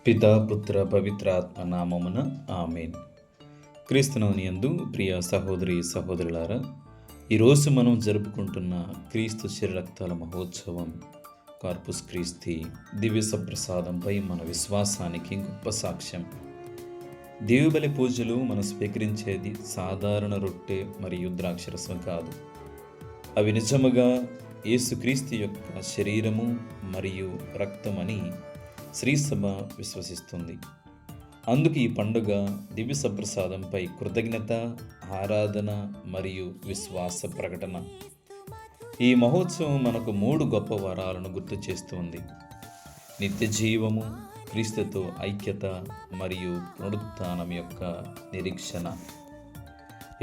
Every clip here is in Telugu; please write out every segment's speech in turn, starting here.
పితా పుత్ర పవిత్ర ఆత్మ నామమున ఆమేన్. క్రీస్తునందు యందు ప్రియ సహోదరి సహోదరులారా, ఈరోజు మనం జరుపుకుంటున్న క్రీస్తు శరీరక్తాల మహోత్సవం కార్పుస్ క్రీస్తి దివ్య సప్రసాదంపై మన విశ్వాసానికి గొప్ప సాక్ష్యం. దేవుబలి పూజలు మనం స్వీకరించేది సాధారణ రొట్టె మరియు ద్రాక్షరసం కాదు. అవి నిజముగా యేసుక్రీస్తు యొక్క శరీరము మరియు రక్తమని శ్రీసభ విశ్వసిస్తుంది. అందుకు ఈ పండుగ దివ్య సప్రసాదంపై కృతజ్ఞత, ఆరాధన మరియు విశ్వాస ప్రకటన. ఈ మహోత్సవం మనకు 3 గొప్ప వరాలను గుర్తు చేస్తుంది: నిత్య జీవము, క్రీస్తుతో ఐక్యత మరియు పునరుత్థానం యొక్క నిరీక్షణ.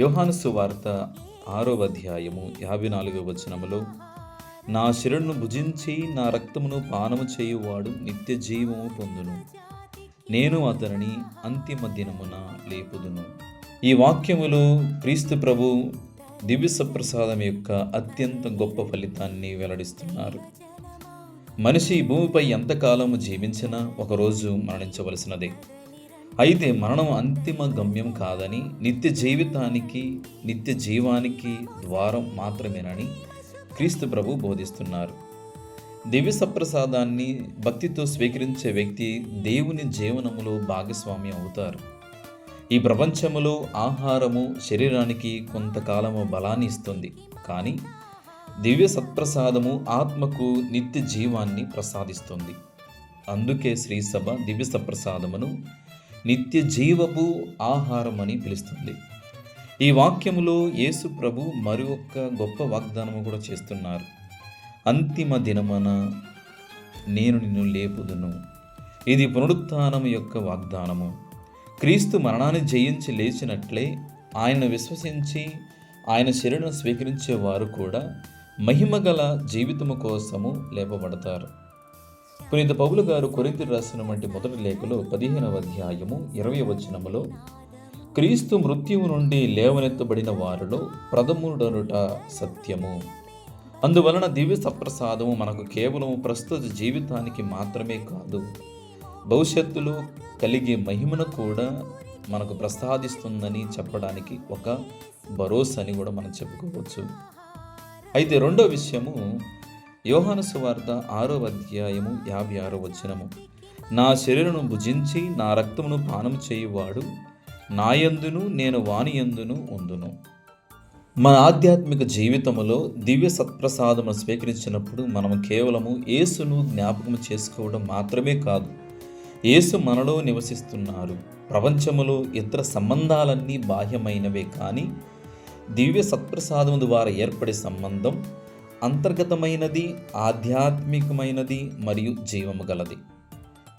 యోహాను సువార్త 6వ అధ్యాయము 54వ వచనములో, నా శరీరమును భుజించి నా రక్తమును పానము చేయువాడు నిత్య జీవము పొందును, నేను అతనిని అంతిమ దినమున లేపుదును. ఈ వాక్యములో క్రీస్తు ప్రభు దివ్య సప్రసాదం యొక్క అత్యంత గొప్ప ఫలితాన్ని వెల్లడిస్తున్నారు. మనిషి ఈ భూమిపై ఎంతకాలము జీవించినా ఒకరోజు మరణించవలసినదే. అయితే మరణం అంతిమ గమ్యం కాదని, నిత్య జీవానికి ద్వారం మాత్రమేనని క్రీస్తు ప్రభు బోధిస్తున్నారు. దివ్య సప్రసాదాన్ని భక్తితో స్వీకరించే వ్యక్తి దేవుని జీవనములో భాగస్వామి అవుతారు. ఈ ప్రపంచములో ఆహారము శరీరానికి కొంతకాలము బలాన్ని ఇస్తుంది, కానీ దివ్య సత్ప్రసాదము ఆత్మకు నిత్య జీవాన్ని ప్రసాదిస్తుంది. అందుకే శ్రీసభ దివ్య సప్రసాదమును నిత్య జీవపు ఆహారమని పిలుస్తుంది. ఈ వాక్యములో యేసు ప్రభు మరొక గొప్ప వాగ్దానము కూడా చేస్తున్నారు: అంతిమ దినమున నేను నిన్ను లేపుదును. ఇది పునరుత్థానము యొక్క వాగ్దానము. క్రీస్తు మరణాన్ని జయించి లేచినట్లే ఆయనను విశ్వసించి ఆయన శరీరం స్వీకరించే వారు కూడా మహిమగల జీవితము కోసము లేపబడతారు. పునీత పౌలు గారు కొరింథీయులకు రాసిన మొదటి లేఖలో 15వ అధ్యాయము 20వ వచనములో, క్రీస్తు మృత్యువు నుండి లేవనెత్తబడిన వారిలో ప్రథముడనుట సత్యము. అందువలన దివ్య సప్రసాదము మనకు కేవలం ప్రస్తుత జీవితానికి మాత్రమే కాదు, భవిష్యత్తులో కలిగే మహిమను కూడా మనకు ప్రసాదిస్తుందని చెప్పడానికి ఒక భరోసాని కూడా మనం చెప్పుకోవచ్చు. అయితే రెండో విషయము, యోహాను సువార్త 6వ అధ్యాయము 56వ వచనము, నా శరీరమును భుజించి నా రక్తమును పానము చేయువాడు నాయందును నేను వానియందును ఉందును. మన ఆధ్యాత్మిక జీవితంలో దివ్య సత్ప్రసాదమును స్వీకరించినప్పుడు మనం కేవలము యేసును జ్ఞాపకం చేసుకోవడం మాత్రమే కాదు, యేసు మనలో నివసిస్తున్నారు. ప్రపంచములో ఇతర సంబంధాలన్నీ బాహ్యమైనవే, కానీ దివ్య సత్ప్రసాదము ద్వారా ఏర్పడే సంబంధం అంతర్గతమైనది, ఆధ్యాత్మికమైనది మరియు జీవము గలది.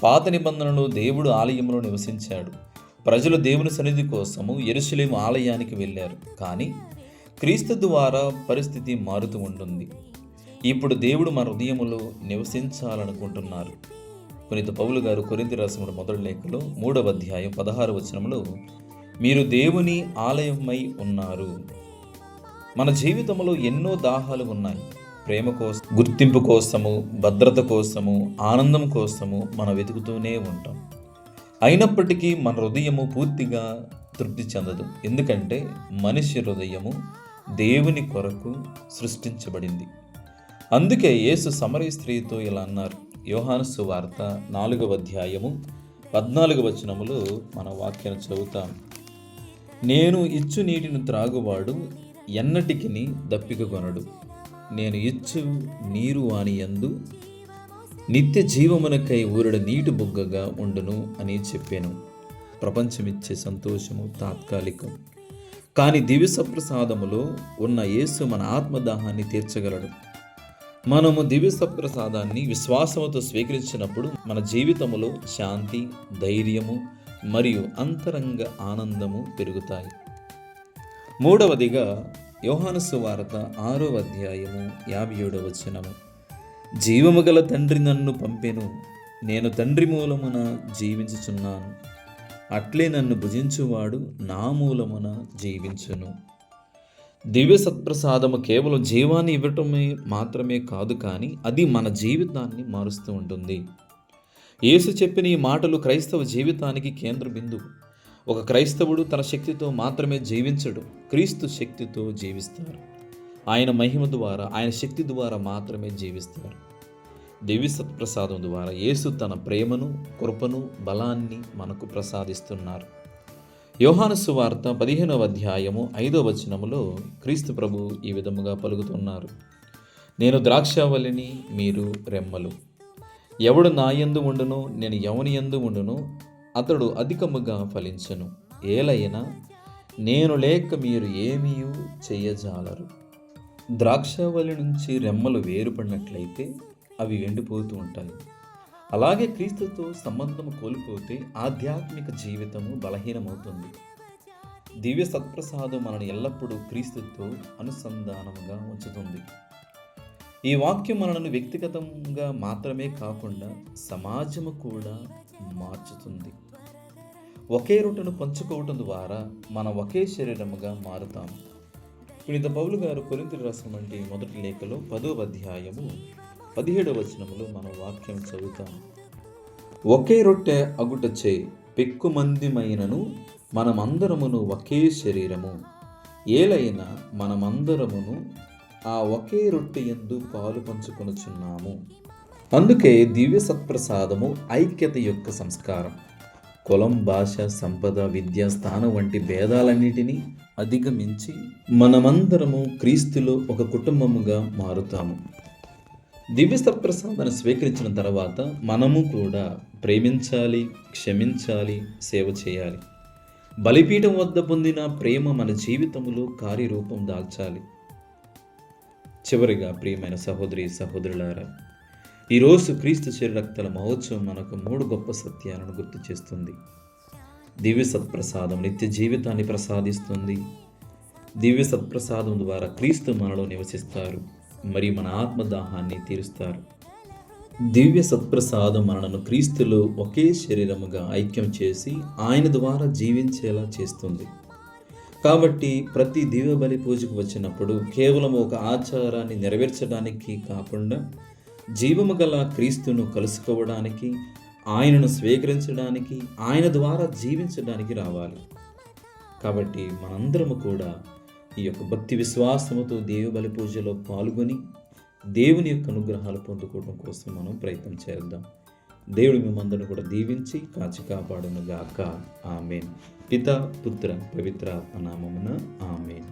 పాత నిబంధనలో దేవుడు ఆలయంలో నివసించాడు. ప్రజలు దేవుని సన్నిధి కోసము యెరూషలేము ఆలయానికి వెళ్ళారు. కానీ క్రీస్తు ద్వారా పరిస్థితి మారుతూ ఉంటుంది. ఇప్పుడు దేవుడు మన హృదయములో నివసించాలనుకుంటున్నారు. పునీత పౌలు గారు కొరింథీయులకు రాసిన మొదటి లేఖలో 3వ అధ్యాయం 16వ వచనంలో, మీరు దేవుని ఆలయమై ఉన్నారు. మన జీవితంలో ఎన్నో దాహాలు ఉన్నాయి. ప్రేమ కోసం, గుర్తింపు కోసము, భద్రత కోసము, ఆనందం కోసము మనం వెతుకుతూనే ఉంటాం. అయినప్పటికీ మన హృదయము పూర్తిగా తృప్తి చెందదు. ఎందుకంటే మనిషి హృదయము దేవుని కొరకు సృష్టించబడింది. అందుకే యేసు సమరయ స్త్రీతో ఇలా అన్నారు. యోహాను సువార్త 4వ అధ్యాయము 14వ వచనములో మన వాక్యాన్ని చదువుతాం. నేను ఇచ్చు నీటిని త్రాగువాడు ఎన్నటికిని దప్పిక కొనడు, నేను ఇచ్చు నీరు వాని యందు నిత్య జీవమునకై ఊరడ నీటి బుగ్గగా ఉండును అని చెప్పాను. ప్రపంచమిచ్చే సంతోషము తాత్కాలికం, కానీ దివ్య సప్రసాదములో ఉన్న యేసు మన ఆత్మదాహాన్ని తీర్చగలడు. మనము దివ్య సప్రసాదాన్ని విశ్వాసముతో స్వీకరించినప్పుడు మన జీవితములో శాంతి, ధైర్యము మరియు అంతరంగ ఆనందము పెరుగుతాయి. మూడవదిగా యోహాను సువార్త 6వ అధ్యాయము 57వ వచనము, జీవము గల తండ్రి నన్ను పంపెను, నేను తండ్రి మూలమున జీవించుచున్నాను, అట్లే నన్ను భుజించువాడు నా మూలమున జీవించును. దివ్య సత్ప్రసాదము కేవలం జీవాన్ని ఇవ్వటమే మాత్రమే కాదు, కానీ అది మన జీవితాన్ని మారుస్తూ ఉంటుంది. యేసు చెప్పిన ఈ మాటలు క్రైస్తవ జీవితానికి కేంద్ర బిందువు. ఒక క్రైస్తవుడు తన శక్తితో మాత్రమే జీవించడు, క్రీస్తు శక్తితో జీవిస్తారు. ఆయన మహిమ ద్వారా, ఆయన శక్తి ద్వారా మాత్రమే జీవిస్తారు. దివ్య సత్ప్రసాదం ద్వారా యేసు తన ప్రేమను, కృపను, బలాన్ని మనకు ప్రసాదిస్తున్నారు. యోహాను సువార్త 15వ అధ్యాయము 5వ వచనములో క్రీస్తు ప్రభు ఈ విధముగా పలుకుతున్నారు. నేను ద్రాక్షావళిని, మీరు రెమ్మలు. ఎవడు నా యందు ఉండును, నేను ఎవని యందు ఉండును, అతడు అధికముగా ఫలించును. ఏలైనా నేను లేక మీరు ఏమీ చెయ్యజాలరు. ద్రాక్షావళి నుంచి రెమ్మలు వేరుపడినట్లయితే అవి ఎండిపోతూ ఉంటాయి. అలాగే క్రీస్తుతో సంబంధం కోల్పోతే ఆధ్యాత్మిక జీవితము బలహీనమవుతుంది. దివ్య సత్ప్రసాదం మనను ఎల్లప్పుడూ క్రీస్తుతో అనుసంధానముగా ఉంచుతుంది. ఈ వాక్యం మనను వ్యక్తిగతంగా మాత్రమే కాకుండా సమాజము కూడా మార్చుతుంది. ఒకే రొట్టెను పంచుకోవటం ద్వారా మనం ఒకే శరీరముగా మారుతాము. పునీత పౌలు గారు కొరింథీయులకు రాసినటువంటి మొదటి లేఖలో 10వ అధ్యాయము 17వ వచనములో మనం వాక్యం చదువుతాం. ఒకే రొట్టె అగుటచే పెక్కుమందిమైనను మనమందరమును ఒకే శరీరము, ఏలైనా మనమందరమును ఆ ఒకే రొట్టె యందు పాలు పంచుకొనుచున్నాము. అందుకే దివ్య సత్ప్రసాదము ఐక్యత యొక్క సంస్కారం. కులం, భాష, సంపద, విద్య, స్థానం వంటి భేదాలన్నిటినీ అధిగమించి మనమందరము క్రీస్తులో ఒక కుటుంబముగా మారుతాము. దివ్య సత్ప్రసాదాన్ని స్వీకరించిన తర్వాత మనము కూడా ప్రేమించాలి, క్షమించాలి, సేవ చేయాలి. బలిపీఠం వద్ద పొందిన ప్రేమ మన జీవితంలో కార్యరూపం దాల్చాలి. చివరిగా ప్రియమైన సహోదరి సహోదరులారా, ఈరోజు క్రీస్తు శరీరక్తల మహోత్సవం మనకు 3 గొప్ప సత్యాలను గుర్తు చేస్తుంది. దివ్య సత్ప్రసాదం నిత్య జీవితాన్ని ప్రసాదిస్తుంది. దివ్య సత్ప్రసాదం ద్వారా క్రీస్తు మనలో నివసిస్తారు, మరి మన ఆత్మదాహాన్ని తీరుస్తారు. దివ్య సత్ప్రసాదం మనను క్రీస్తులో ఒకే శరీరముగా ఐక్యం చేసి ఆయన ద్వారా జీవించేలా చేస్తుంది. కాబట్టి ప్రతి దివ్య బలి పూజకు వచ్చినప్పుడు కేవలం ఒక ఆచారాన్ని నెరవేర్చడానికి కాకుండా జీవము గల క్రీస్తును కలుసుకోవడానికి, ఆయనను స్వీకరించడానికి, ఆయన ద్వారా జీవించడానికి రావాలి. కాబట్టి మనందరము కూడా ఈ యొక్క భక్తి విశ్వాసముతో దేవ బలి పూజలో పాల్గొని దేవుని యొక్క అనుగ్రహాలు పొందుకోవడం కోసం మనం ప్రయత్నం చేద్దాం. దేవుడు మిమ్మందరిని కూడా దీవించి కాచి కాపాడును గాక. ఆమేన్. పిత, పుత్ర, పవిత్రాత్మ నామమున ఆమేన్.